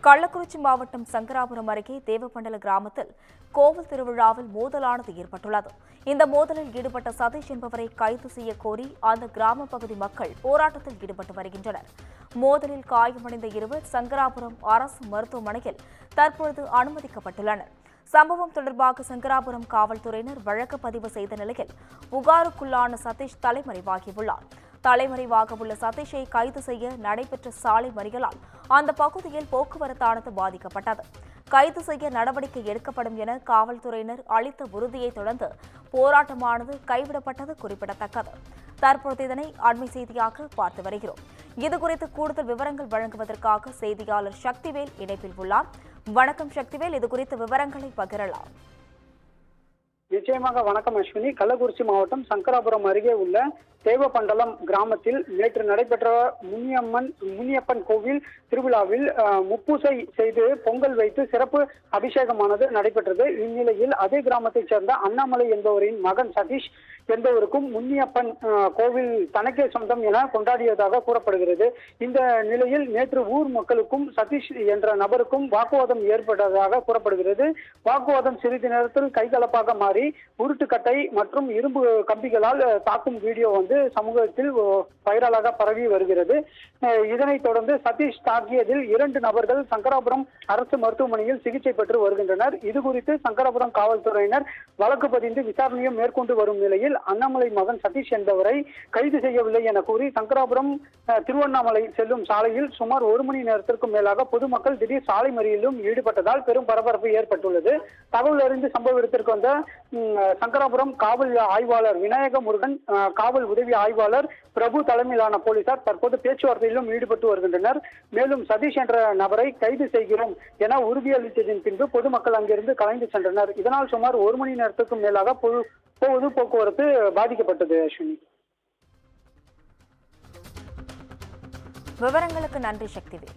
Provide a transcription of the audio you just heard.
கள்ளக்குறிச்சி மாவட்டம் சங்கராபுரம் அருகே தேவப்பண்டல கிராமத்தில் கோவில் திருவிழாவில் மோதலானது ஏற்பட்டுள்ளது. இந்த மோதலில் ஈடுபட்ட சதீஷ் என்பவரை கைது செய்ய கோரி அந்த கிராம பகுதி மக்கள் போராட்டத்தில் ஈடுபட்டு வருகின்றனர். மோதலில் காயமடைந்த இருவர் சங்கராபுரம் அரசு மருத்துவமனையில் தற்பொழுது அனுமதிக்கப்பட்டுள்ளனர். சம்பவம் தொடர்பாக சங்கராபுரம் காவல்துறையினர் வழக்கு பதிவு செய்த நிலையில் புகாருக்குள்ளான சதீஷ் தலைமறைவாகியுள்ளார். தலைமறைவாக உள்ள சதீஷை கைது செய்ய நடைபெற்ற சாலை மறியலால் அந்த பகுதியில் போக்குவரத்தானது பாதிக்கப்பட்டது. கைது செய்ய நடவடிக்கை எடுக்கப்படும் என காவல்துறையினர் அளித்த உறுதியை தொடர்ந்து போராட்டமானது கைவிடப்பட்டது குறிப்பிடத்தக்கது. தற்போது இதனை அண்மை செய்தியாக பார்த்து வருகிறோம். இதுகுறித்து கூடுதல் விவரங்கள் வழங்குவதற்காக செய்தியாளர் சக்திவேல் இணைப்பில் உள்ளார். வணக்கம் சக்திவேல், இதுகுறித்த விவரங்களை பகிரலாம். நிச்சயமாக வணக்கம் அஸ்வினி. கள்ளக்குறிச்சி மாவட்டம் சங்கராபுரம் அருகே உள்ள தேவப்பண்டலம் கிராமத்தில் நேற்று நடைபெற்ற முனியப்பன் கோவில் திருவிழாவில் முப்பூசை செய்து பொங்கல் வைத்து சிறப்பு அபிஷேகமானது நடைபெற்றது. இந்நிலையில் அதே கிராமத்தைச் சேர்ந்த அண்ணாமலை என்பவரின் மகன் சதீஷ் என்பவருக்கும் முனியப்பன் கோவில் தனக்கே சொந்தம் என கொண்டாடியதாக கூறப்படுகிறது. இந்த நிலையில் நேற்று ஊர் மக்களுக்கும் சதீஷ் என்ற நபருக்கும் வாக்குவாதம் ஏற்பட்டதாக கூறப்படுகிறது. வாக்குவாதம் சிறிது நேரத்தில் கைகலப்பாக மாறி உருட்டுக்கட்டை மற்றும் இரும்பு கம்பிகளால் தாக்கும் வீடியோ சமூகத்தில் வைரலாக பரவி வருகிறது. இதனைத் தொடர்ந்து சதீஷ் தாக்கியதில் 2 நபர்கள் சங்கராபுரம் அரசு மருத்துவமனையில் சிகிச்சை பெற்று வருகின்றனர். இதுகுறித்து சங்கராபுரம் காவல்துறையினர் வழக்கு பதிந்து விசாரணையும் மேற்கொண்டு வரும் நிலையில் அண்ணாமலை மகன் சதீஷ் என்பவரை கைது செய்யவில்லை என கூறி சங்கராபுரம் திருவண்ணாமலை செல்லும் சாலையில் சுமார் 1 மணி நேரத்திற்கும் மேலாக பொதுமக்கள் திடீர் சாலை மறியலிலும் ஈடுபட்டதால் பெரும் பரபரப்பு ஏற்பட்டுள்ளது. தகவல் அறிந்து சம்பவ இடத்திற்கு வந்த சங்கராபுரம் காவல் ஆய்வாளர் விநாயக முருகன், காவல் உதவி ஆய்வாளர் பிரபு தலைமையிலான போலீசார் தற்போது பேச்சுவார்த்தையிலும் ஈடுபட்டு வருகின்றனர். மேலும் சதீஷ் என்ற நபரை கைது செய்கிறோம் என உறுதியளித்ததின் பின்பு பொதுமக்கள் அங்கிருந்து கலைந்து சென்றனர். இதனால் சுமார் 1 மணி நேரத்துக்கும் மேலாக பொது போக்குவரத்து பாதிக்கப்பட்டது. அஸ்வினி, விவரங்களுக்கு நன்றி சக்திவேல்.